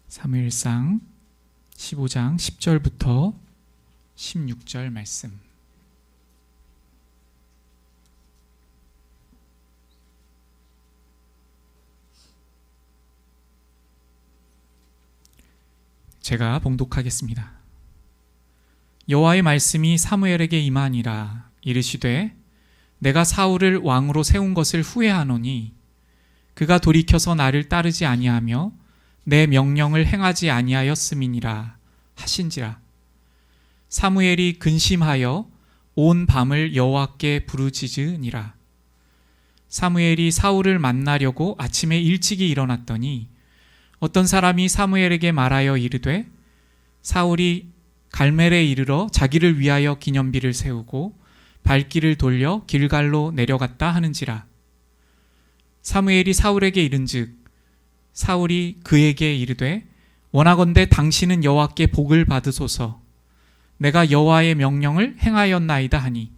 사무엘상 15장 10절부터 16절 말씀. 제가 봉독하겠습니다. 여호와의 말씀이 사무엘에게 임하니라. 이르시되 내가 사울을 왕으로 세운 것을 후회하노니 그가 돌이켜서 나를 따르지 아니하며 내 명령을 행하지 아니하였음이니라 하신지라. 사무엘이 근심하여 온 밤을 여호와께 부르짖으니라. 사무엘이 사울을 만나려고 아침에 일찍이 일어났더니 어떤 사람이 사무엘에게 말하여 이르되 사울이 갈멜에 이르러 자기를 위하여 기념비를 세우고 발길을 돌려 길갈로 내려갔다 하는지라. 사무엘이 사울에게 이른즉 사울이 그에게 이르되 원하건대 당신은 여호와께 복을 받으소서. 내가 여호와의 명령을 행하였나이다 하니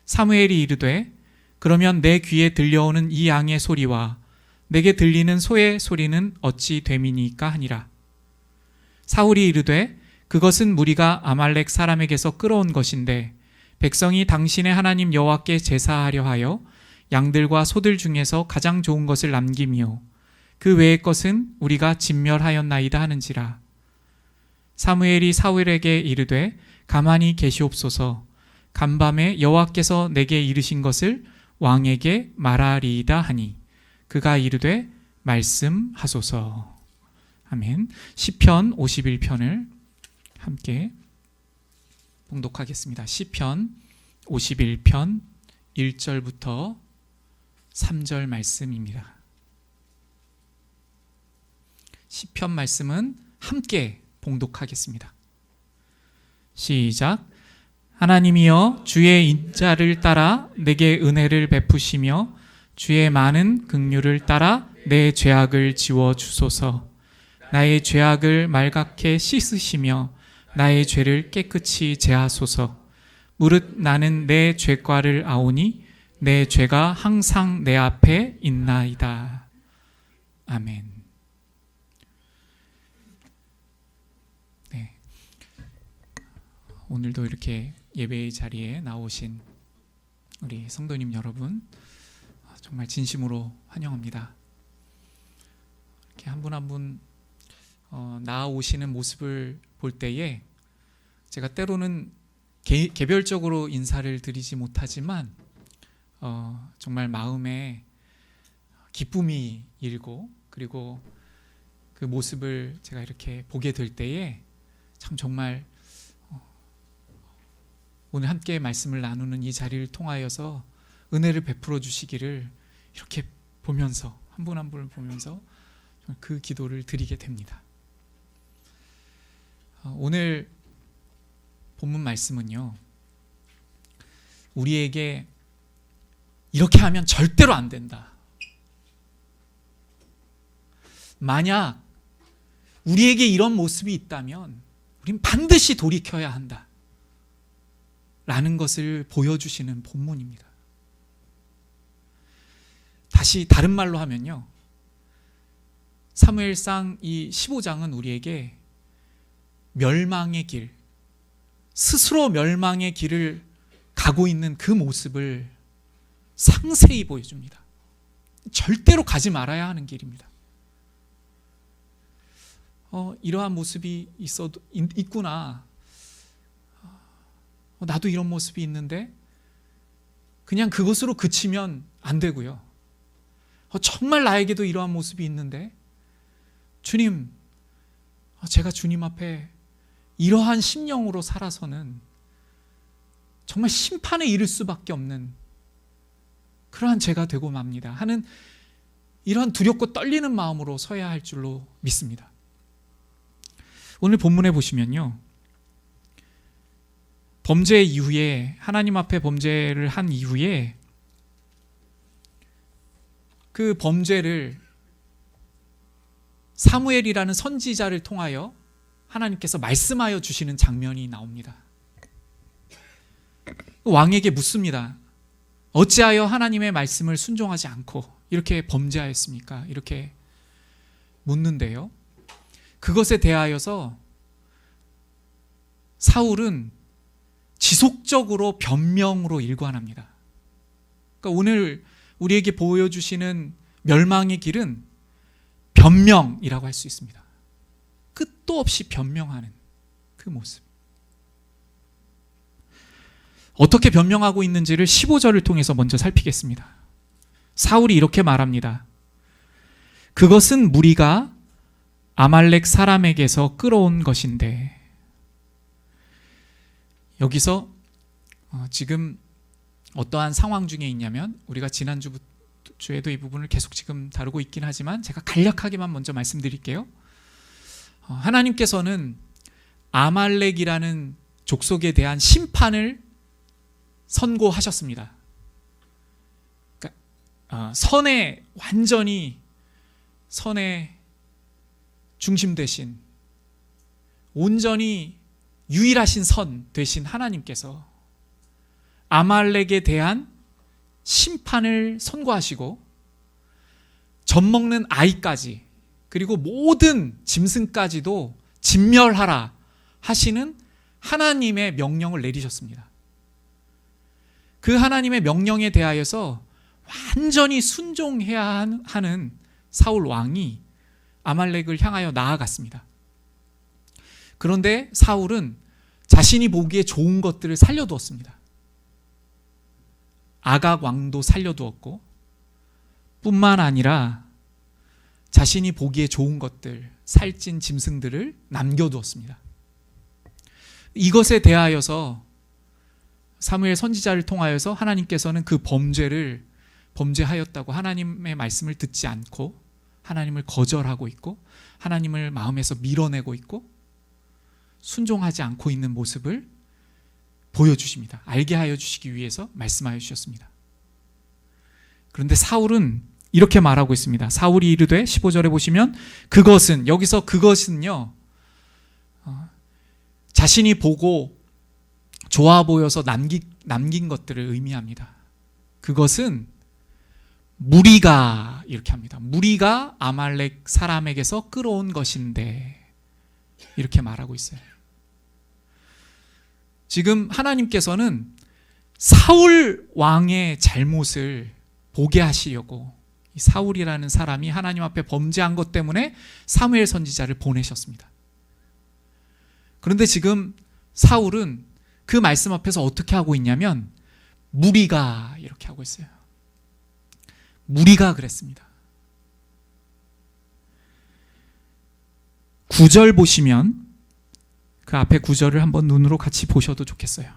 사무엘이 이르되 그러면 내 귀에 들려오는 이 양의 소리와 내게 들리는 소의 소리는 어찌 됨이니까 하니라. 사울이 이르되 그것은 무리가 아말렉 사람에게서 끌어온 것인데 백성이 당신의 하나님 여호와께 제사하려 하여 양들과 소들 중에서 가장 좋은 것을 남기며 그 외의 것은 우리가 진멸하였나이다 하는지라. 사무엘이 사울에게 이르되 가만히 계시옵소서. 간밤에 여호와께서 내게 이르신 것을 왕에게 말하리이다 하니 그가 이르되 말씀하소서. 아멘. 시편 51편을 함께 봉독하겠습니다. 시편 51편 1절부터 3절 말씀입니다. 시편 말씀은 함께 봉독하겠습니다. 시작. 하나님이여 주의 인자를 따라 내게 은혜를 베푸시며 주의 많은 긍휼을 따라 내 죄악을 지워 주소서. 나의 죄악을 말갛게 씻으시며 나의 죄를 깨끗이 제하소서. 무릇 나는 내 죄과를 아오니 내 죄가 항상 내 앞에 있나이다. 아멘. 네. 오늘도 이렇게 예배의 자리에 나오신 우리 성도님 여러분 정말 진심으로 환영합니다. 이렇게 한 분 한 분 나아오시는 모습을 볼 때에 제가 때로는 개별적으로 인사를 드리지 못하지만 정말 마음에 기쁨이 일고 그리고 그 모습을 제가 이렇게 보게 될 때에 참 정말 오늘 함께 말씀을 나누는 이 자리를 통하여서 은혜를 베풀어 주시기를 이렇게 보면서 한 분 한 분을 보면서 그 기도를 드리게 됩니다. 오늘 본문 말씀은요, 우리에게 이렇게 하면 절대로 안 된다. 만약 우리에게 이런 모습이 있다면 우린 반드시 돌이켜야 한다. 라는 것을 보여주시는 본문입니다. 다시 다른 말로 하면요, 사무엘상 이 15장은 우리에게 멸망의 길, 스스로 멸망의 길을 가고 있는 그 모습을 상세히 보여줍니다. 절대로 가지 말아야 하는 길입니다. 이러한 모습이 있구나. 나도 이런 모습이 있는데 그냥 그것으로 그치면 안 되고요. 정말 나에게도 이러한 모습이 있는데 주님, 제가 주님 앞에 이러한 심령으로 살아서는 정말 심판에 이를 수밖에 없는 그러한 제가 되고 맙니다 하는 이러한 두렵고 떨리는 마음으로 서야 할 줄로 믿습니다. 오늘 본문에 보시면요, 범죄 이후에 하나님 앞에 범죄를 한 이후에 그 범죄를 사무엘이라는 선지자를 통하여 하나님께서 말씀하여 주시는 장면이 나옵니다. 왕에게 묻습니다. 어찌하여 하나님의 말씀을 순종하지 않고 이렇게 범죄하였습니까? 이렇게 묻는데요, 그것에 대하여서 사울은 지속적으로 변명으로 일관합니다. 그러니까 오늘 우리에게 보여주시는 멸망의 길은 변명이라고 할 수 있습니다. 끝도 없이 변명하는 그 모습. 어떻게 변명하고 있는지를 15절을 통해서 먼저 살피겠습니다. 사울이 이렇게 말합니다. 그것은 무리가 아말렉 사람에게서 끌어온 것인데. 여기서 지금 어떠한 상황 중에 있냐면, 우리가 지난주에도 이 부분을 계속 지금 다루고 있긴 하지만 제가 간략하게만 먼저 말씀드릴게요. 하나님께서는 아말렉이라는 족속에 대한 심판을 선고하셨습니다. 그러니까 완전히 선의 중심 되신, 온전히 유일하신 선 되신 하나님께서 아말렉에 대한 심판을 선고하시고, 젖먹는 아이까지, 그리고 모든 짐승까지도 진멸하라 하시는 하나님의 명령을 내리셨습니다. 그 하나님의 명령에 대하여서 완전히 순종해야 하는 사울 왕이 아말렉을 향하여 나아갔습니다. 그런데 사울은 자신이 보기에 좋은 것들을 살려두었습니다. 아각 왕도 살려두었고, 뿐만 아니라 자신이 보기에 좋은 것들, 살찐 짐승들을 남겨두었습니다. 이것에 대하여서 사무엘 선지자를 통하여서 하나님께서는 그 범죄하였다고 하나님의 말씀을 듣지 않고 하나님을 거절하고 있고, 하나님을 마음에서 밀어내고 있고 순종하지 않고 있는 모습을 보여주십니다. 알게 하여 주시기 위해서 말씀하여 주셨습니다. 그런데 사울은 이렇게 말하고 있습니다. 사울이 이르되, 15절에 보시면 그것은, 여기서 그것은요, 자신이 보고 좋아 보여서 남긴 것들을 의미합니다. 그것은 무리가, 이렇게 합니다. 무리가 아말렉 사람에게서 끌어온 것인데, 이렇게 말하고 있어요. 지금 하나님께서는 사울 왕의 잘못을 보게 하시려고 이 사울이라는 사람이 하나님 앞에 범죄한 것 때문에 사무엘 선지자를 보내셨습니다. 그런데 지금 사울은 그 말씀 앞에서 어떻게 하고 있냐면, 무리가, 이렇게 하고 있어요. 무리가 그랬습니다. 9절 보시면, 그 앞에 9절을 한번 눈으로 같이 보셔도 좋겠어요.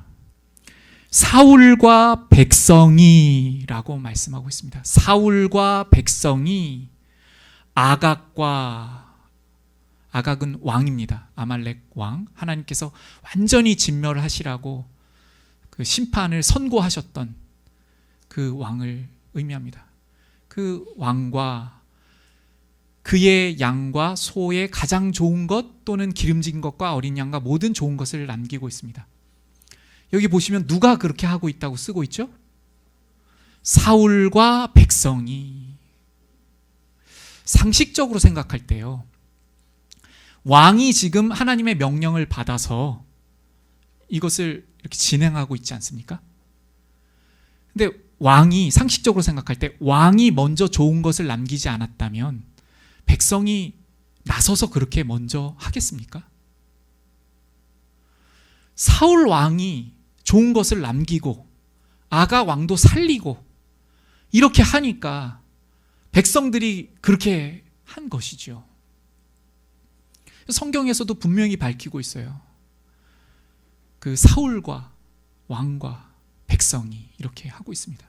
사울과 백성이 라고 말씀하고 있습니다. 사울과 백성이 아각은 왕입니다. 아말렉 왕. 하나님께서 완전히 진멸을 하시라고 그 심판을 선고하셨던 그 왕을 의미합니다. 그 왕과 그의 양과 소의 가장 좋은 것, 또는 기름진 것과 어린 양과 모든 좋은 것을 남기고 있습니다. 여기 보시면 누가 그렇게 하고 있다고 쓰고 있죠? 사울과 백성이. 상식적으로 생각할 때요, 왕이 지금 하나님의 명령을 받아서 이것을 이렇게 진행하고 있지 않습니까? 근데 왕이, 상식적으로 생각할 때 왕이 먼저 좋은 것을 남기지 않았다면 백성이 나서서 그렇게 먼저 하겠습니까? 사울 왕이 좋은 것을 남기고 아가 왕도 살리고 이렇게 하니까 백성들이 그렇게 한 것이죠. 성경에서도 분명히 밝히고 있어요. 그 사울과 왕과 백성이 이렇게 하고 있습니다.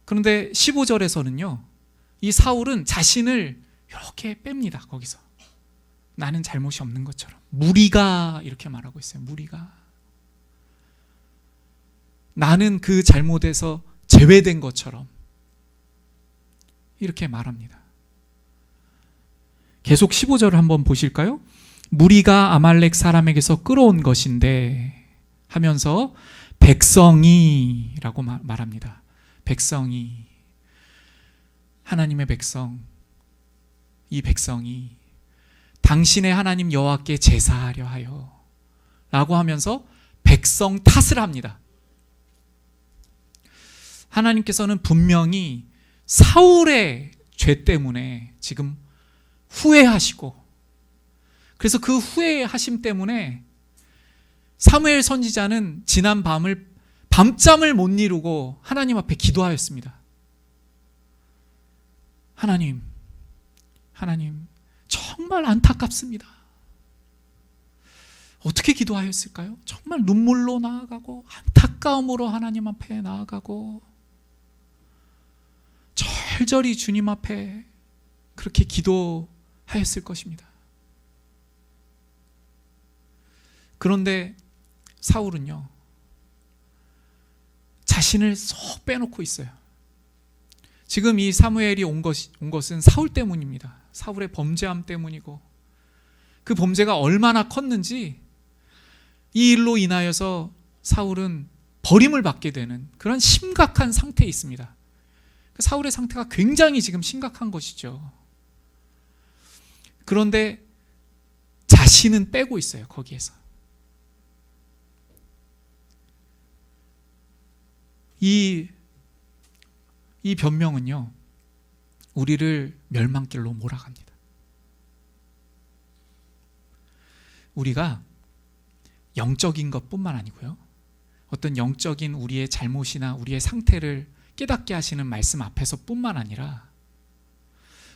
그런데 15절에서는요, 이 사울은 자신을 이렇게 뺍니다. 거기서 나는 잘못이 없는 것처럼. 무리가, 이렇게 말하고 있어요. 무리가, 나는 그 잘못에서 제외된 것처럼 이렇게 말합니다. 계속 15절을 한번 보실까요? 무리가 아말렉 사람에게서 끌어온 것인데 하면서 백성이 라고 말합니다. 백성이, 하나님의 백성, 이 백성이 당신의 하나님 여호와께 제사하려 하여 라고 하면서 백성 탓을 합니다. 하나님께서는 분명히 사울의 죄 때문에 지금 후회하시고, 그래서 그 후회하심 때문에 사무엘 선지자는 지난 밤잠을 못 이루고 하나님 앞에 기도하였습니다. 하나님 정말 안타깝습니다. 어떻게 기도하였을까요? 정말 눈물로 나아가고 안타까움으로 하나님 앞에 나아가고 절절히 주님 앞에 그렇게 기도하였을 것입니다. 그런데 사울은요, 자신을 쏙 빼놓고 있어요. 지금 이 사무엘이 온 것은 사울 때문입니다. 사울의 범죄함 때문이고, 그 범죄가 얼마나 컸는지 이 일로 인하여서 사울은 버림을 받게 되는 그런 심각한 상태에 있습니다. 사울의 상태가 굉장히 지금 심각한 것이죠. 그런데 자신은 빼고 있어요, 거기에서. 이 변명은요, 우리를 멸망길로 몰아갑니다. 우리가 영적인 것뿐만 아니고요, 어떤 영적인 우리의 잘못이나 우리의 상태를 깨닫게 하시는 말씀 앞에서 뿐만 아니라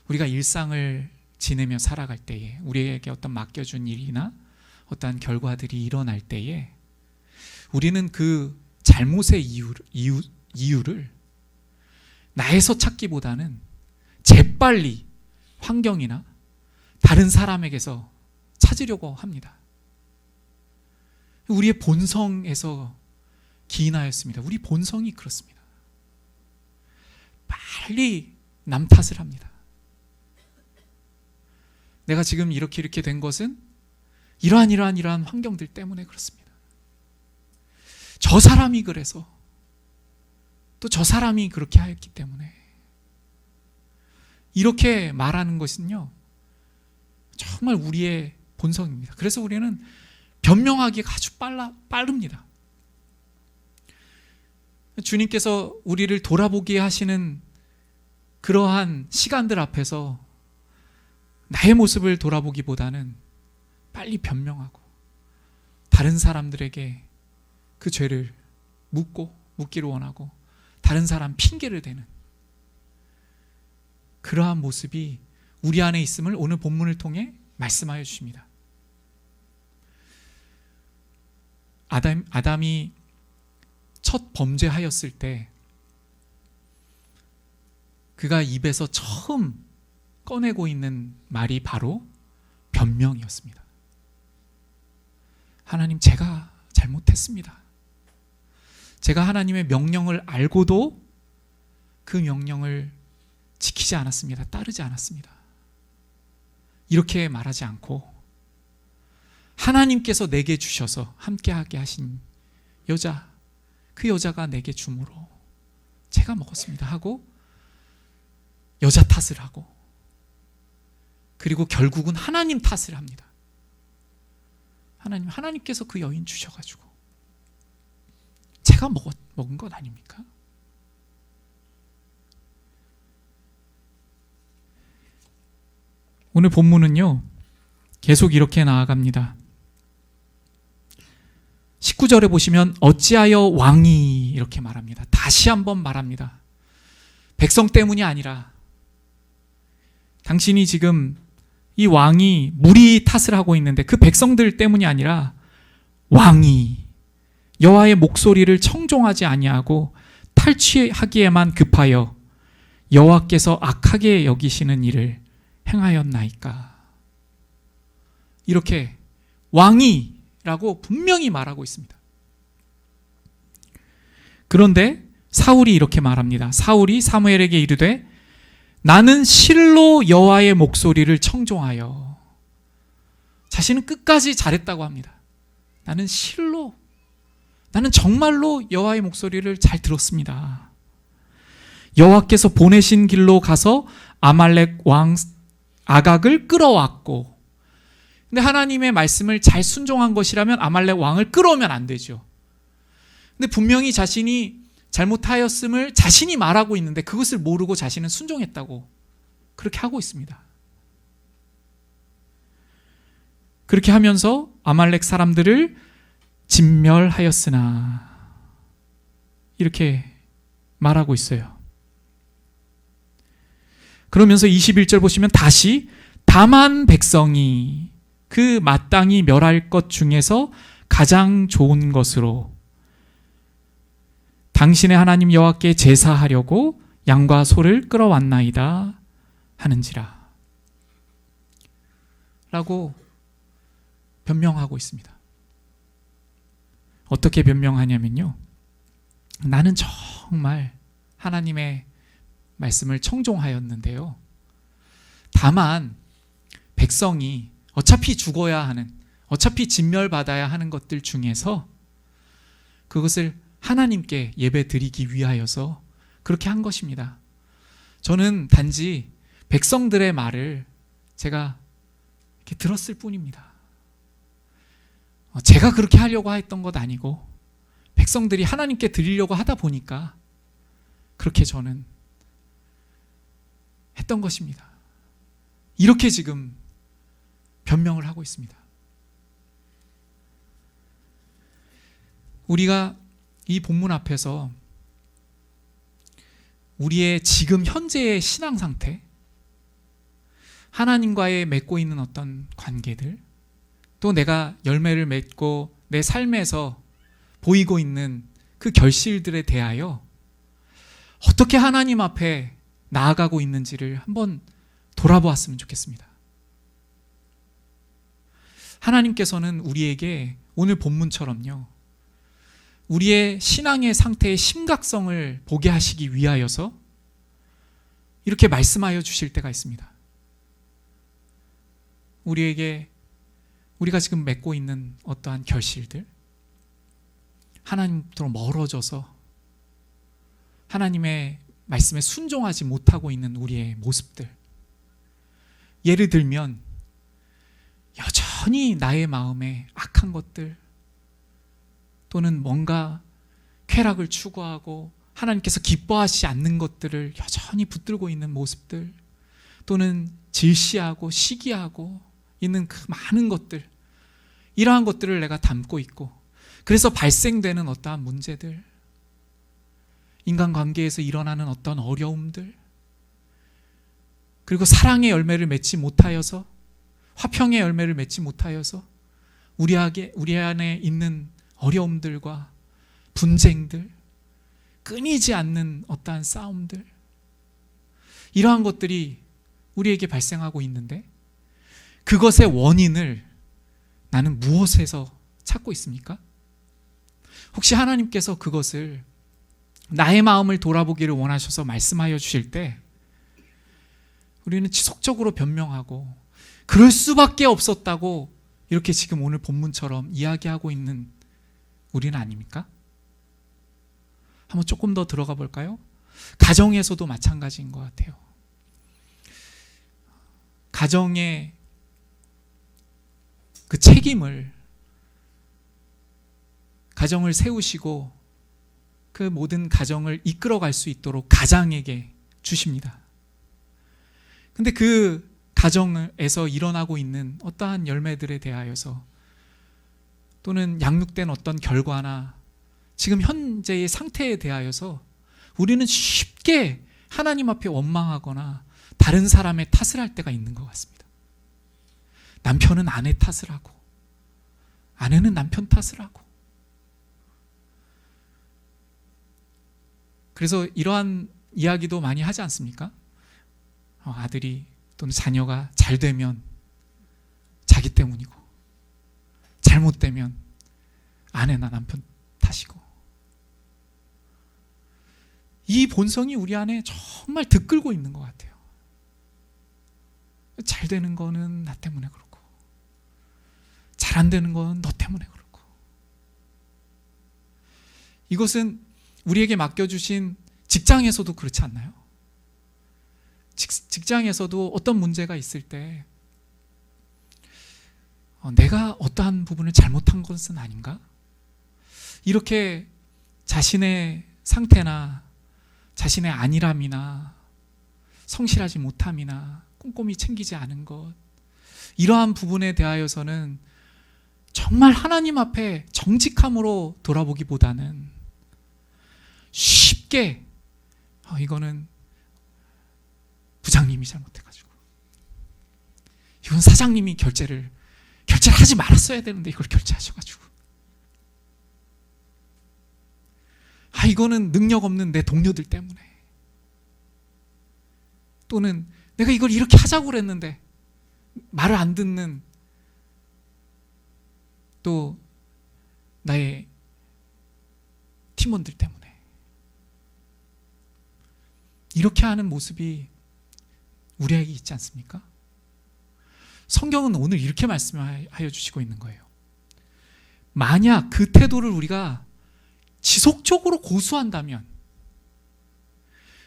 우리가 일상을 지내며 살아갈 때에 우리에게 어떤 맡겨준 일이나 어떠한 결과들이 일어날 때에 우리는 그 잘못의 이유를 나에서 찾기보다는 재빨리 환경이나 다른 사람에게서 찾으려고 합니다. 우리의 본성에서 기인하였습니다. 우리 본성이 그렇습니다. 빨리 남 탓을 합니다. 내가 지금 이렇게 된 것은 이러한 환경들 때문에 그렇습니다. 저 사람이 그래서, 또 저 사람이 그렇게 하였기 때문에, 이렇게 말하는 것은요, 정말 우리의 본성입니다. 그래서 우리는 변명하기가 아주 빠릅니다. 주님께서 우리를 돌아보게 하시는 그러한 시간들 앞에서 나의 모습을 돌아보기보다는 빨리 변명하고 다른 사람들에게 그 죄를 묻기를 원하고 다른 사람 핑계를 대는 그러한 모습이 우리 안에 있음을 오늘 본문을 통해 말씀하여 주십니다. 아담이 첫 범죄하였을 때 그가 입에서 처음 꺼내고 있는 말이 바로 변명이었습니다. 하나님, 제가 잘못했습니다. 제가 하나님의 명령을 알고도 그 명령을 지키지 않았습니다. 따르지 않았습니다. 이렇게 말하지 않고 하나님께서 내게 주셔서 함께하게 하신 여자, 그 여자가 내게 주므로 제가 먹었습니다 하고 여자 탓을 하고, 그리고 결국은 하나님 탓을 합니다. 하나님께서 그 여인 주셔가지고 제가 먹은 것 아닙니까? 오늘 본문은요, 계속 이렇게 나아갑니다. 19절에 보시면 어찌하여 왕이 이렇게 말합니다. 다시 한번 말합니다. 백성 때문이 아니라, 당신이 지금 이 왕이 무리 탓을 하고 있는데 그 백성들 때문이 아니라 왕이 여호와의 목소리를 청종하지 아니하고 탈취하기에만 급하여 여호와께서 악하게 여기시는 일을 행하였나이까. 이렇게 왕이라고 분명히 말하고 있습니다. 그런데 사울이 이렇게 말합니다. 사울이 사무엘에게 이르되 나는 실로 여호와의 목소리를 청종하여. 자신은 끝까지 잘했다고 합니다. 나는 정말로 여호와의 목소리를 잘 들었습니다. 여호와께서 보내신 길로 가서 아말렉 왕 아각을 끌어왔고, 근데 하나님의 말씀을 잘 순종한 것이라면 아말렉 왕을 끌어오면 안 되죠. 근데 분명히 자신이 잘못하였음을 자신이 말하고 있는데 그것을 모르고 자신은 순종했다고 그렇게 하고 있습니다. 그렇게 하면서 아말렉 사람들을 진멸하였으나 이렇게 말하고 있어요. 그러면서 21절 보시면 다시 다만 백성이 그 마땅히 멸할 것 중에서 가장 좋은 것으로 당신의 하나님 여호와께 제사하려고 양과 소를 끌어왔나이다 하는지라 라고 변명하고 있습니다. 어떻게 변명하냐면요, 나는 정말 하나님의 말씀을 청종하였는데요, 다만 백성이 어차피 죽어야 하는, 어차피 진멸받아야 하는 것들 중에서 그것을 하나님께 예배 드리기 위하여서 그렇게 한 것입니다. 저는 단지 백성들의 말을 제가 이렇게 들었을 뿐입니다. 제가 그렇게 하려고 했던 것 아니고 백성들이 하나님께 드리려고 하다 보니까 그렇게 저는 했던 것입니다. 이렇게 지금 변명을 하고 있습니다. 우리가 이 본문 앞에서 우리의 지금 현재의 신앙 상태, 하나님과의 맺고 있는 어떤 관계들, 또 내가 열매를 맺고 내 삶에서 보이고 있는 그 결실들에 대하여 어떻게 하나님 앞에 나아가고 있는지를 한번 돌아보았으면 좋겠습니다. 하나님께서는 우리에게 오늘 본문처럼요, 우리의 신앙의 상태의 심각성을 보게 하시기 위하여서 이렇게 말씀하여 주실 때가 있습니다. 우리가 지금 맺고 있는 어떠한 결실들, 하나님부터 멀어져서 하나님의 말씀에 순종하지 못하고 있는 우리의 모습들, 예를 들면 여전히 나의 마음에 악한 것들, 또는 뭔가 쾌락을 추구하고 하나님께서 기뻐하시지 않는 것들을 여전히 붙들고 있는 모습들, 또는 질시하고 시기하고 있는 그 많은 것들, 이러한 것들을 내가 담고 있고, 그래서 발생되는 어떠한 문제들, 인간관계에서 일어나는 어떤 어려움들, 그리고 사랑의 열매를 맺지 못하여서, 화평의 열매를 맺지 못하여서 우리 안에 있는 어려움들과 분쟁들, 끊이지 않는 어떠한 싸움들, 이러한 것들이 우리에게 발생하고 있는데 그것의 원인을 나는 무엇에서 찾고 있습니까? 혹시 하나님께서 그것을 나의 마음을 돌아보기를 원하셔서 말씀하여 주실 때 우리는 지속적으로 변명하고 그럴 수밖에 없었다고 이렇게 지금 오늘 본문처럼 이야기하고 있는 우리는 아닙니까? 한번 조금 더 들어가 볼까요? 가정에서도 마찬가지인 것 같아요. 가정의 그 책임을, 가정을 세우시고 그 모든 가정을 이끌어갈 수 있도록 가장에게 주십니다. 근데 그 가정에서 일어나고 있는 어떠한 열매들에 대하여서, 또는 양육된 어떤 결과나 지금 현재의 상태에 대하여서 우리는 쉽게 하나님 앞에 원망하거나 다른 사람의 탓을 할 때가 있는 것 같습니다. 남편은 아내 탓을 하고, 아내는 남편 탓을 하고. 그래서 이러한 이야기도 많이 하지 않습니까? 아들이 또는 자녀가 잘 되면 자기 때문이고, 잘못되면 아내나 남편 탓이고. 이 본성이 우리 안에 정말 들끓고 있는 것 같아요. 잘 되는 거는 나 때문에 그렇고, 잘 안 되는 건 너 때문에 그렇고. 이것은 우리에게 맡겨주신 직장에서도 그렇지 않나요? 직장에서도 어떤 문제가 있을 때 내가 어떠한 부분을 잘못한 것은 아닌가? 이렇게 자신의 상태나 자신의 안일함이나 성실하지 못함이나 꼼꼼히 챙기지 않은 것, 이러한 부분에 대하여서는 정말 하나님 앞에 정직함으로 돌아보기보다는 쉽게 이거는 부장님이 잘못해가지고, 이건 사장님이 결제를 하지 말았어야 되는데 이걸 결제하셔가지고, 이거는 능력 없는 내 동료들 때문에, 또는 내가 이걸 이렇게 하자고 그랬는데 말을 안 듣는 또 나의 팀원들 때문에, 이렇게 하는 모습이 우리에게 있지 않습니까? 성경은 오늘 이렇게 말씀하여 주시고 있는 거예요. 만약 그 태도를 우리가 지속적으로 고수한다면,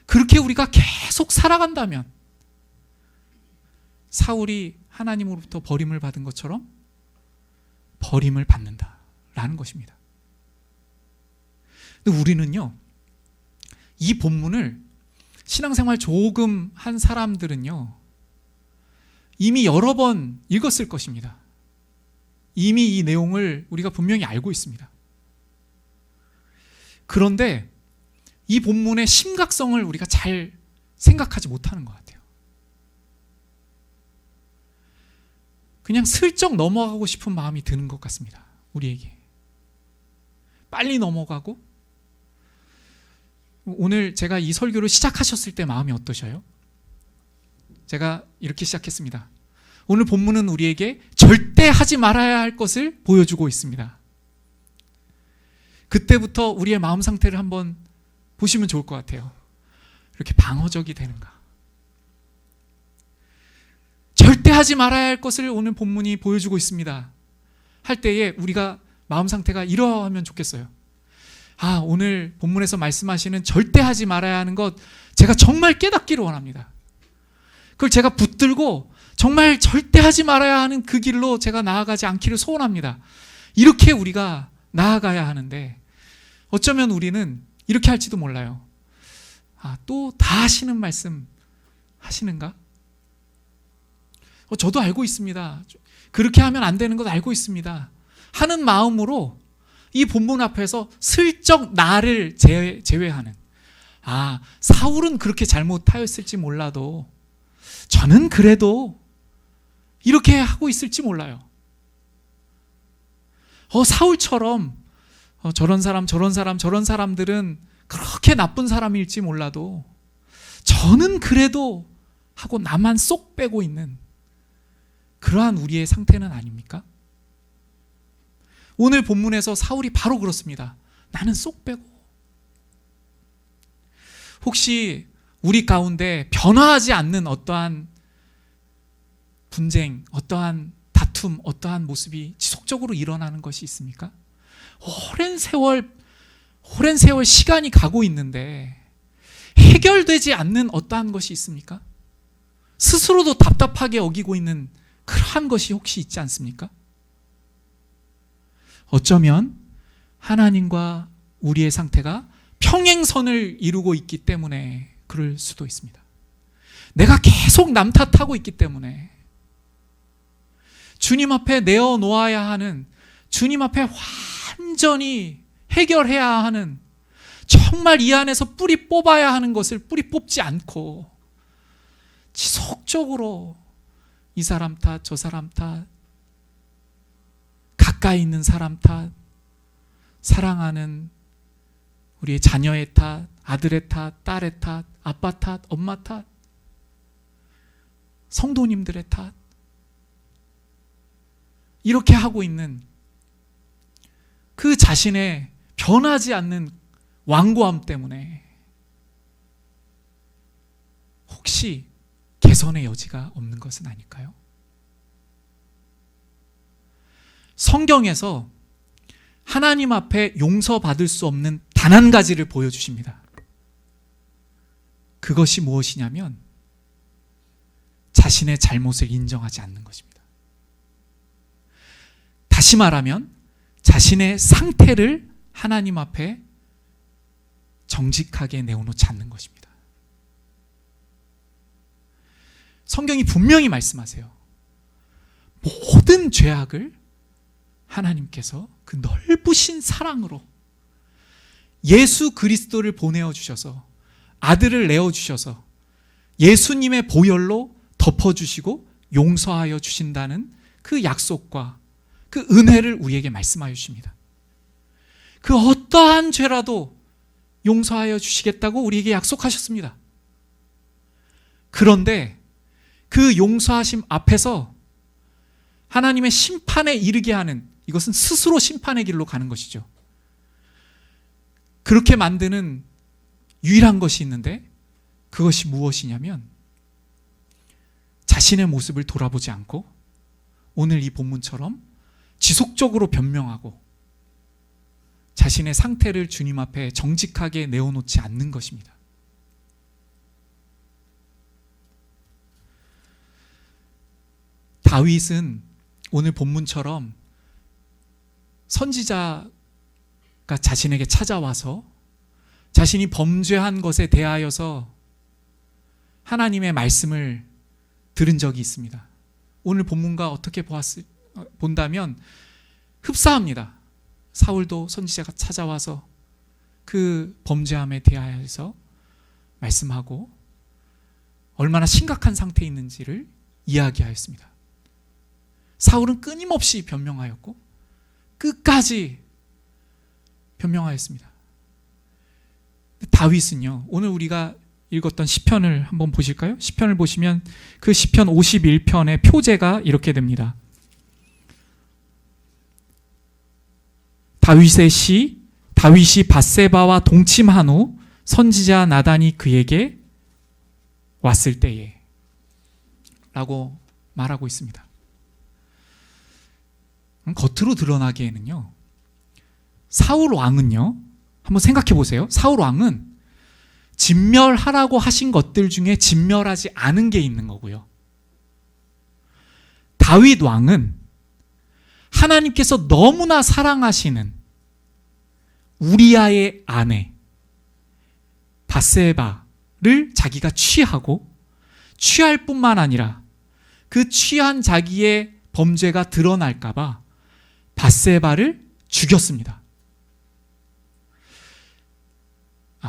그렇게 우리가 계속 살아간다면, 사울이 하나님으로부터 버림을 받은 것처럼 버림을 받는다라는 것입니다. 근데 우리는요, 이 본문을 신앙생활 조금 한 사람들은요, 이미 여러 번 읽었을 것입니다. 이미 이 내용을 우리가 분명히 알고 있습니다. 그런데 이 본문의 심각성을 우리가 잘 생각하지 못하는 것 같아요. 그냥 슬쩍 넘어가고 싶은 마음이 드는 것 같습니다. 우리에게 빨리 넘어가고, 오늘 제가 이 설교를 시작하셨을 때 마음이 어떠셔요? 제가 이렇게 시작했습니다. 오늘 본문은 우리에게 절대 하지 말아야 할 것을 보여주고 있습니다. 그때부터 우리의 마음 상태를 한번 보시면 좋을 것 같아요. 이렇게 방어적이 되는가? 절대 하지 말아야 할 것을 오늘 본문이 보여주고 있습니다 할 때에 우리가 마음 상태가 이러하면 좋겠어요. 오늘 본문에서 말씀하시는 절대 하지 말아야 하는 것, 제가 정말 깨닫기를 원합니다. 그걸 제가 붙들고 정말 절대 하지 말아야 하는 그 길로 제가 나아가지 않기를 소원합니다. 이렇게 우리가 나아가야 하는데, 어쩌면 우리는 이렇게 할지도 몰라요. 또 다 하시는 말씀 하시는가? 저도 알고 있습니다. 그렇게 하면 안 되는 것 알고 있습니다 하는 마음으로 이 본문 앞에서 슬쩍 나를 제외하는, 사울은 그렇게 잘못하였을지 몰라도 저는 그래도 이렇게 하고 있을지 몰라요. 사울처럼 저런 사람들은 그렇게 나쁜 사람일지 몰라도 저는 그래도 하고 나만 쏙 빼고 있는 그러한 우리의 상태는 아닙니까? 오늘 본문에서 사울이 바로 그렇습니다. 나는 쏙 빼고. 혹시 우리 가운데 변화하지 않는 어떠한 분쟁, 어떠한 다툼, 어떠한 모습이 지속적으로 일어나는 것이 있습니까? 오랜 세월 시간이 가고 있는데 해결되지 않는 어떠한 것이 있습니까? 스스로도 답답하게 여기고 있는 그러한 것이 혹시 있지 않습니까? 어쩌면 하나님과 우리의 상태가 평행선을 이루고 있기 때문에 그럴 수도 있습니다. 내가 계속 남 탓하고 있기 때문에, 주님 앞에 내어놓아야 하는, 주님 앞에 완전히 해결해야 하는, 정말 이 안에서 뿌리 뽑아야 하는 것을 뿌리 뽑지 않고 지속적으로 이 사람 탓, 저 사람 탓, 가까이 있는 사람 탓, 사랑하는 우리의 자녀의 탓, 아들의 탓, 딸의 탓, 아빠 탓, 엄마 탓, 성도님들의 탓, 이렇게 하고 있는 그 자신의 변하지 않는 완고함 때문에 혹시 개선의 여지가 없는 것은 아닐까요? 성경에서 하나님 앞에 용서받을 수 없는 단 한 가지를 보여주십니다. 그것이 무엇이냐면 자신의 잘못을 인정하지 않는 것입니다. 다시 말하면 자신의 상태를 하나님 앞에 정직하게 내어놓지 않는 것입니다. 성경이 분명히 말씀하세요. 모든 죄악을 하나님께서 그 넓으신 사랑으로 예수 그리스도를 보내어 주셔서, 아들을 내어 주셔서 예수님의 보혈로 덮어주시고 용서하여 주신다는 그 약속과 그 은혜를 우리에게 말씀하여 주십니다. 그 어떠한 죄라도 용서하여 주시겠다고 우리에게 약속하셨습니다. 그런데 그 용서하심 앞에서 하나님의 심판에 이르게 하는, 이것은 스스로 심판의 길로 가는 것이죠. 그렇게 만드는 유일한 것이 있는데, 그것이 무엇이냐면 자신의 모습을 돌아보지 않고 오늘 이 본문처럼 지속적으로 변명하고 자신의 상태를 주님 앞에 정직하게 내어놓지 않는 것입니다. 다윗은 오늘 본문처럼 선지자가 자신에게 찾아와서 자신이 범죄한 것에 대하여서 하나님의 말씀을 들은 적이 있습니다. 오늘 본문과 어떻게 본다면 흡사합니다. 사울도 선지자가 찾아와서 그 범죄함에 대하여서 말씀하고 얼마나 심각한 상태에 있는지를 이야기하였습니다. 사울은 끊임없이 변명하였고 끝까지 변명하였습니다. 다윗은요, 오늘 우리가 읽었던 시편을 한번 보실까요? 시편을 보시면 그 시편 51편의 표제가 이렇게 됩니다. 다윗의 시, 다윗이 밧세바와 동침한 후 선지자 나단이 그에게 왔을 때에 라고 말하고 있습니다. 겉으로 드러나기에는요, 사울 왕은요, 한번 생각해 보세요. 사울 왕은 진멸하라고 하신 것들 중에 진멸하지 않은 게 있는 거고요. 다윗 왕은 하나님께서 너무나 사랑하시는 우리아의 아내 밧세바를 자기가 취하고, 취할 뿐만 아니라 그 취한 자기의 범죄가 드러날까 봐 밧세바를 죽였습니다.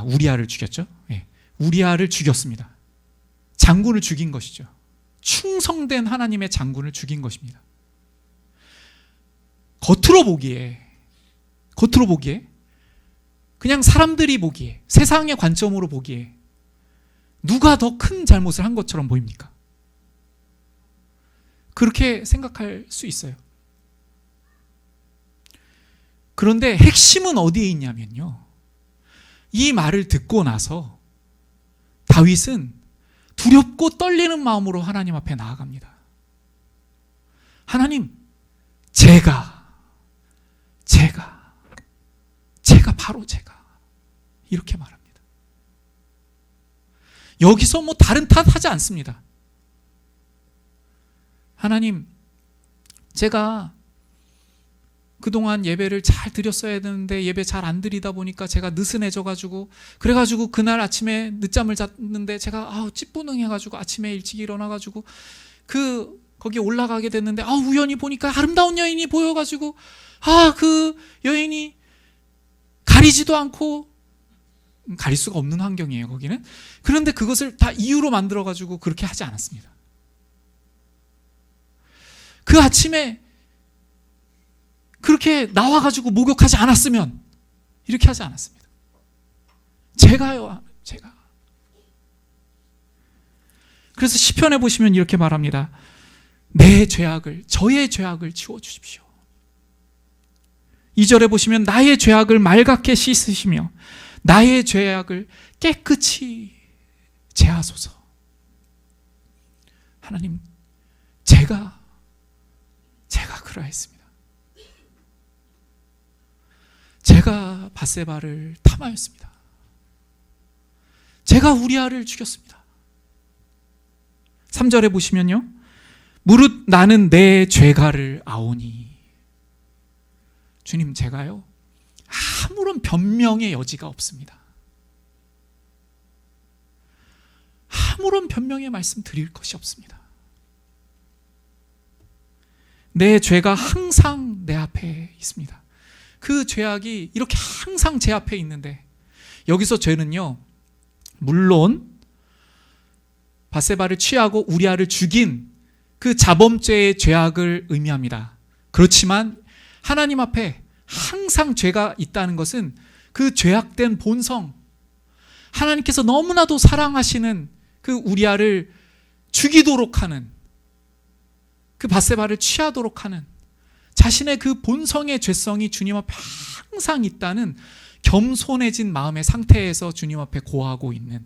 우리아를 죽였죠. 네. 우리아를 죽였습니다. 장군을 죽인 것이죠. 충성된 하나님의 장군을 죽인 것입니다. 겉으로 보기에 그냥 사람들이 보기에, 세상의 관점으로 보기에 누가 더 큰 잘못을 한 것처럼 보입니까? 그렇게 생각할 수 있어요. 그런데 핵심은 어디에 있냐면요, 이 말을 듣고 나서 다윗은 두렵고 떨리는 마음으로 하나님 앞에 나아갑니다. 하나님, 제가 바로 제가 이렇게 말합니다. 여기서 뭐 다른 탓 하지 않습니다. 하나님, 제가 그동안 예배를 잘 드렸어야 되는데 예배 잘 안 드리다 보니까 제가 느슨해져가지고, 그래가지고 그날 아침에 늦잠을 잤는데 제가 찌뿌능해가지고 아침에 일찍 일어나가지고 거기에 올라가게 됐는데 우연히 보니까 아름다운 여인이 보여가지고 그 여인이 가리지도 않고, 가릴 수가 없는 환경이에요 거기는. 그런데 그것을 다 이유로 만들어가지고 그렇게 하지 않았습니다. 그 아침에 그렇게 나와가지고 목욕하지 않았으면 이렇게 하지 않았습니다. 제가. 그래서 시편에 보시면 이렇게 말합니다. 저의 죄악을 지워주십시오. 2절에 보시면 나의 죄악을 말갛게 씻으시며 나의 죄악을 깨끗이 제하소서. 하나님, 제가 그러했습니다. 제가 밧세바를 탐하였습니다. 제가 우리아를 죽였습니다. 3절에 보시면요, 무릇 나는 내 죄가를 아오니. 주님, 제가요 아무런 변명의 여지가 없습니다. 아무런 변명의 말씀 드릴 것이 없습니다. 내 죄가 항상 내 앞에 있습니다. 그 죄악이 이렇게 항상 제 앞에 있는데, 여기서 죄는요, 물론 밧세바를 취하고 우리아를 죽인 그 자범죄의 죄악을 의미합니다. 그렇지만 하나님 앞에 항상 죄가 있다는 것은 그 죄악된 본성, 하나님께서 너무나도 사랑하시는 그 우리아를 죽이도록 하는, 그 밧세바를 취하도록 하는 자신의 그 본성의 죄성이 주님 앞에 항상 있다는 겸손해진 마음의 상태에서 주님 앞에 고하고 있는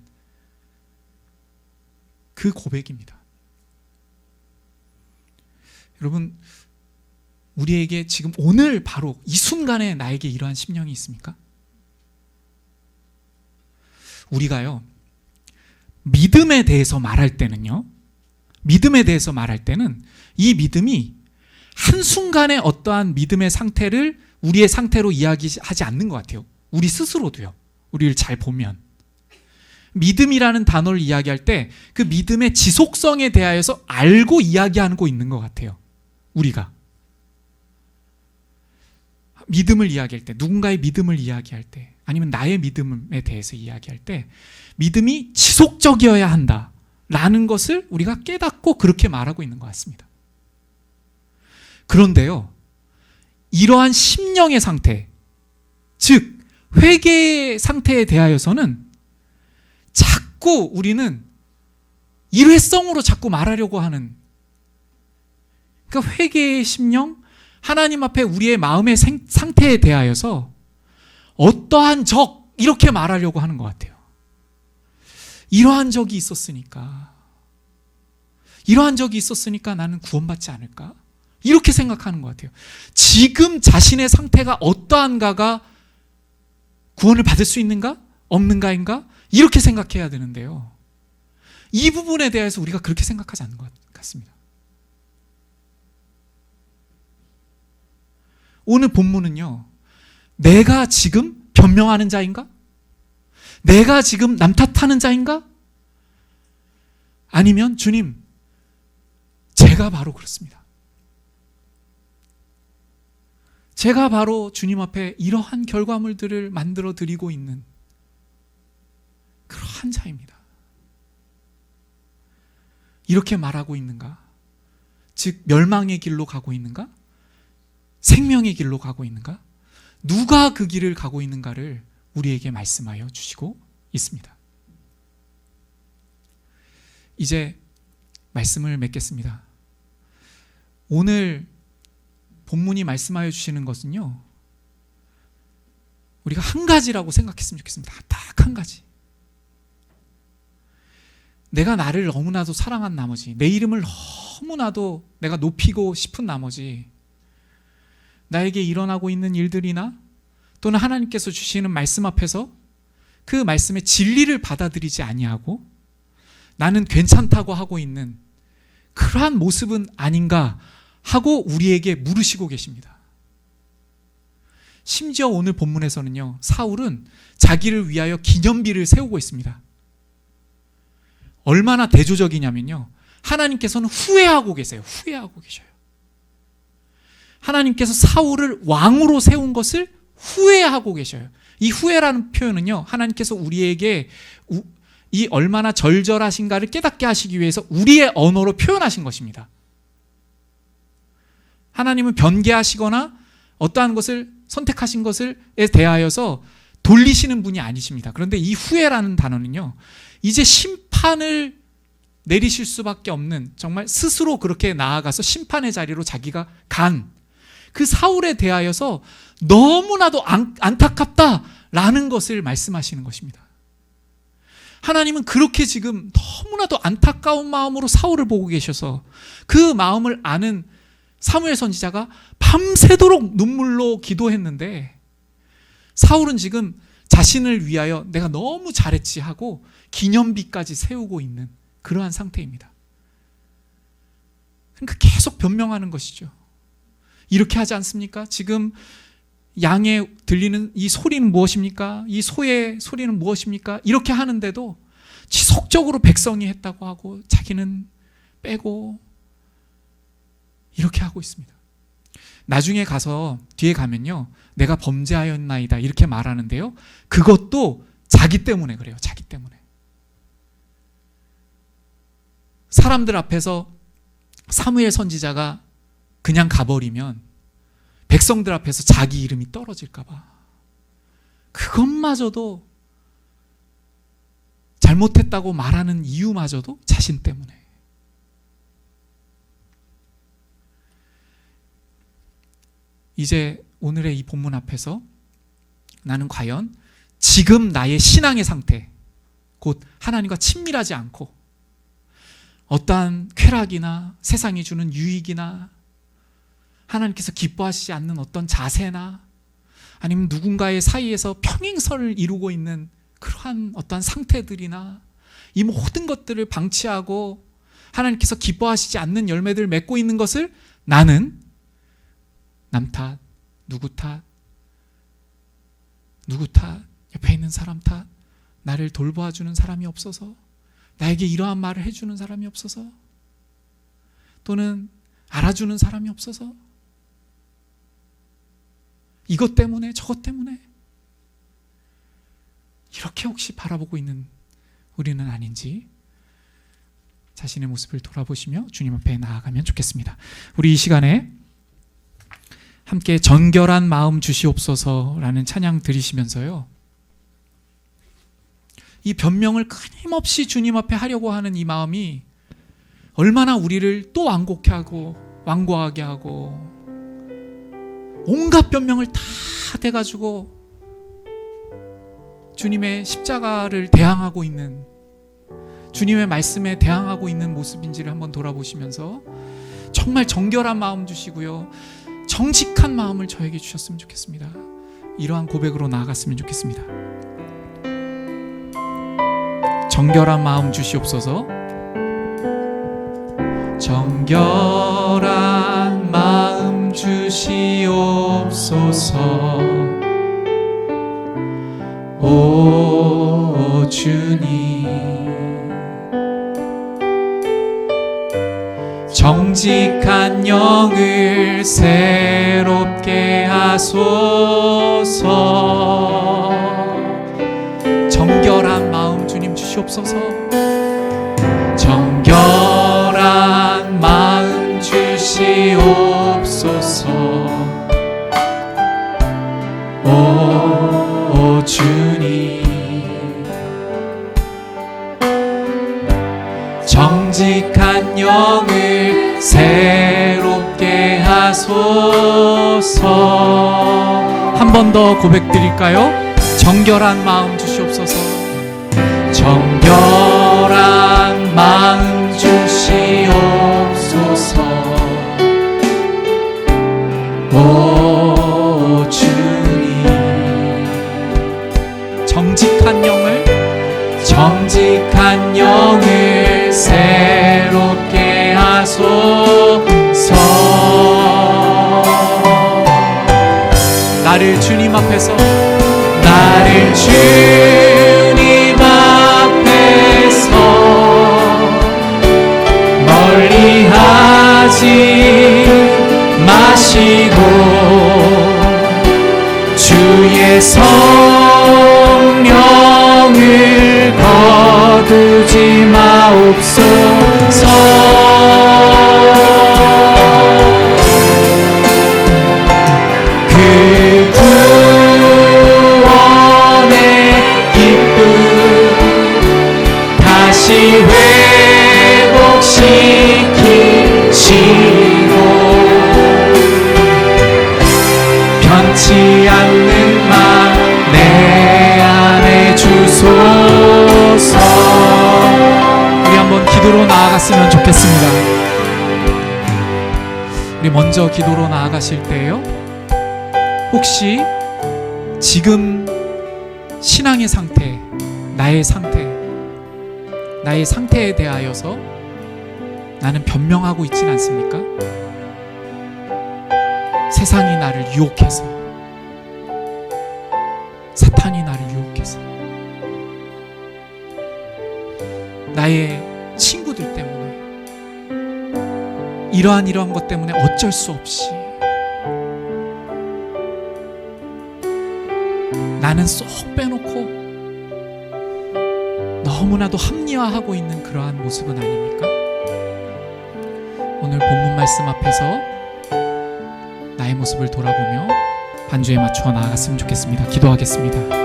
그 고백입니다. 여러분, 우리에게 지금 오늘 바로 이 순간에 나에게 이러한 심령이 있습니까? 우리가요, 믿음에 대해서 말할 때는요, 믿음에 대해서 말할 때는 이 믿음이 한순간에 어떠한 믿음의 상태를 우리의 상태로 이야기하지 않는 것 같아요. 우리 스스로도요. 우리를 잘 보면 믿음이라는 단어를 이야기할 때 그 믿음의 지속성에 대하여서 알고 이야기하고 있는 것 같아요. 우리가 믿음을 이야기할 때, 누군가의 믿음을 이야기할 때, 아니면 나의 믿음에 대해서 이야기할 때 믿음이 지속적이어야 한다라는 것을 우리가 깨닫고 그렇게 말하고 있는 것 같습니다. 그런데요, 이러한 심령의 상태, 즉 회개의 상태에 대하여서는 자꾸 우리는 일회성으로 자꾸 말하려고 하는, 그러니까 회개의 심령, 하나님 앞에 우리의 마음의 상태에 대하여서 어떠한 적, 이렇게 말하려고 하는 것 같아요. 이러한 적이 있었으니까, 이러한 적이 있었으니까 나는 구원받지 않을까? 이렇게 생각하는 것 같아요. 지금 자신의 상태가 어떠한가가 구원을 받을 수 있는가? 없는가인가? 이렇게 생각해야 되는데요, 이 부분에 대해서 우리가 그렇게 생각하지 않는 것 같습니다. 오늘 본문은요, 내가 지금 변명하는 자인가? 내가 지금 남 탓하는 자인가? 아니면 주님, 제가 바로 그렇습니다. 제가 바로 주님 앞에 이러한 결과물들을 만들어 드리고 있는 그러한 자입니다. 이렇게 말하고 있는가? 즉 멸망의 길로 가고 있는가? 생명의 길로 가고 있는가? 누가 그 길을 가고 있는가를 우리에게 말씀하여 주시고 있습니다. 이제 말씀을 맺겠습니다. 오늘 본문이 말씀하여 주시는 것은요, 우리가 한 가지라고 생각했으면 좋겠습니다. 딱 한 가지. 내가 나를 너무나도 사랑한 나머지, 내 이름을 너무나도 내가 높이고 싶은 나머지, 나에게 일어나고 있는 일들이나 또는 하나님께서 주시는 말씀 앞에서 그 말씀의 진리를 받아들이지 아니하고 나는 괜찮다고 하고 있는 그러한 모습은 아닌가 하고 우리에게 물으시고 계십니다. 심지어 오늘 본문에서는요, 사울은 자기를 위하여 기념비를 세우고 있습니다. 얼마나 대조적이냐면요, 하나님께서는 후회하고 계세요. 후회하고 계셔요. 하나님께서 사울을 왕으로 세운 것을 후회하고 계셔요. 이 후회라는 표현은요, 하나님께서 우리에게 이 얼마나 절절하신가를 깨닫게 하시기 위해서 우리의 언어로 표현하신 것입니다. 하나님은 변개하시거나 어떠한 것을 선택하신 것에 대하여서 돌리시는 분이 아니십니다. 그런데 이 후회라는 단어는요, 이제 심판을 내리실 수밖에 없는, 정말 스스로 그렇게 나아가서 심판의 자리로 자기가 간 그 사울에 대하여서 너무나도 안타깝다라는 것을 말씀하시는 것입니다. 하나님은 그렇게 지금 너무나도 안타까운 마음으로 사울을 보고 계셔서 그 마음을 아는 사무엘 선지자가 밤새도록 눈물로 기도했는데, 사울은 지금 자신을 위하여 내가 너무 잘했지 하고 기념비까지 세우고 있는 그러한 상태입니다. 그러니까 계속 변명하는 것이죠. 이렇게 하지 않습니까? 지금 양에 들리는 이 소리는 무엇입니까? 이 소의 소리는 무엇입니까? 이렇게 하는데도 지속적으로 백성이 했다고 하고 자기는 빼고 이렇게 하고 있습니다. 나중에 가서 뒤에 가면요, 내가 범죄하였나이다 이렇게 말하는데요, 그것도 자기 때문에 그래요. 자기 때문에. 사람들 앞에서 사무엘 선지자가 그냥 가버리면 백성들 앞에서 자기 이름이 떨어질까 봐 그것마저도, 잘못했다고 말하는 이유마저도 자신 때문에. 이제 오늘의 이 본문 앞에서 나는 과연 지금 나의 신앙의 상태, 곧 하나님과 친밀하지 않고 어떠한 쾌락이나 세상이 주는 유익이나 하나님께서 기뻐하시지 않는 어떤 자세나 아니면 누군가의 사이에서 평행선을 이루고 있는 그러한 어떠한 상태들이나 이 모든 것들을 방치하고 하나님께서 기뻐하시지 않는 열매들을 맺고 있는 것을 나는 남 탓, 누구 탓, 옆에 있는 사람 탓, 나를 돌보아주는 사람이 없어서, 나에게 이러한 말을 해주는 사람이 없어서, 또는 알아주는 사람이 없어서, 이것 때문에 저것 때문에 이렇게 혹시 바라보고 있는 우리는 아닌지 자신의 모습을 돌아보시며 주님 앞에 나아가면 좋겠습니다. 우리 이 시간에 함께 정결한 마음 주시옵소서라는 찬양 드리시면서요, 이 변명을 끊임없이 주님 앞에 하려고 하는 이 마음이 얼마나 우리를 또 완고하게 하고 온갖 변명을 다 대가지고 주님의 십자가를 대항하고 있는, 주님의 말씀에 대항하고 있는 모습인지를 한번 돌아보시면서 정말 정결한 마음 주시고요, 정직한 마음을 저에게 주셨으면 좋겠습니다. 이러한 고백으로 나아갔으면 좋겠습니다. 정결한 마음 주시옵소서. 정결한 마음 주시옵소서. 오 주님, 정직한 영을 새롭게 하소서. 정결한 마음 주님 주시옵소서. 정결한 마음 주시옵소서. 오 주님, 정직한 영을 새롭게 하소서. 한 번 더 고백 드릴까요? 정결한 마음 주시옵소서. 정결한 마음 주시옵소서. 오 주님, 정직한 영을 새롭게 하소서. 나를 주님 앞에서 멀리하지 마시고 주의 성령을 거두지 마옵소서. 그 구원의 기쁨 다시 회복시키시고 변치 않는 맘 내 안에 주소서. 우리 한번 기도로 나아갔으면 좋겠습니다. 우리 먼저 기도로 나아가실 때요, 혹시 지금 신앙의 상태, 나의 상태에 대하여서 나는 변명하고 있진 않습니까? 세상이 나를 유혹해서, 나의 친구들 때문에, 이러한 것 때문에 어쩔 수 없이 나는 쏙 빼놓고 너무나도 합리화하고 있는 그러한 모습은 아닙니까? 오늘 본문 말씀 앞에서 나의 모습을 돌아보며 반주에 맞추어 나아갔으면 좋겠습니다. 기도하겠습니다.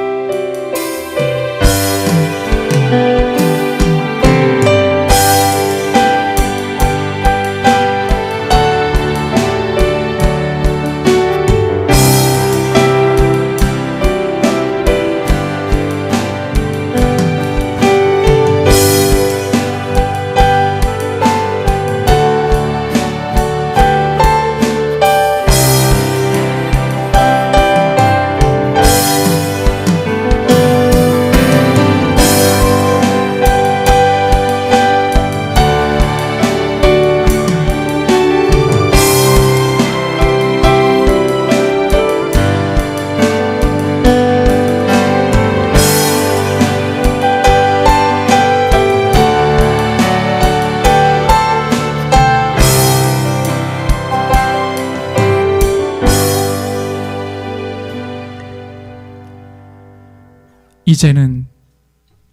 이제는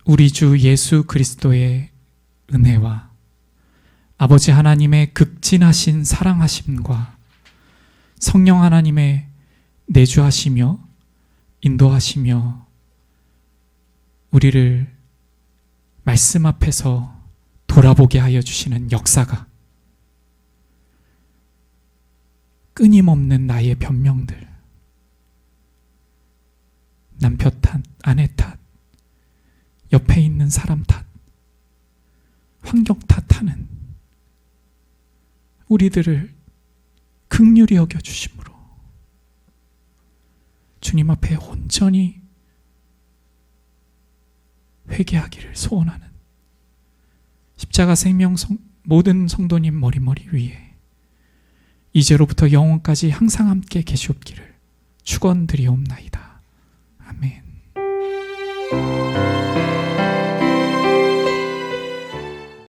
우리 주 예수 그리스도의 은혜와 아버지 하나님의 극진하신 사랑하심과 성령 하나님의 내주하시며 인도하시며 우리를 말씀 앞에서 돌아보게 하여 주시는 역사가, 끊임없는 나의 변명들, 남편 탓, 아내 탓, 옆에 있는 사람 탓, 환경 탓하는 우리들을 긍휼히 여겨주심으로 주님 앞에 온전히 회개하기를 소원하는 십자가 생명 모든 성도님 머리머리 위에 이제로부터 영원까지 항상 함께 계시옵기를 축원드리옵나이다. 아멘.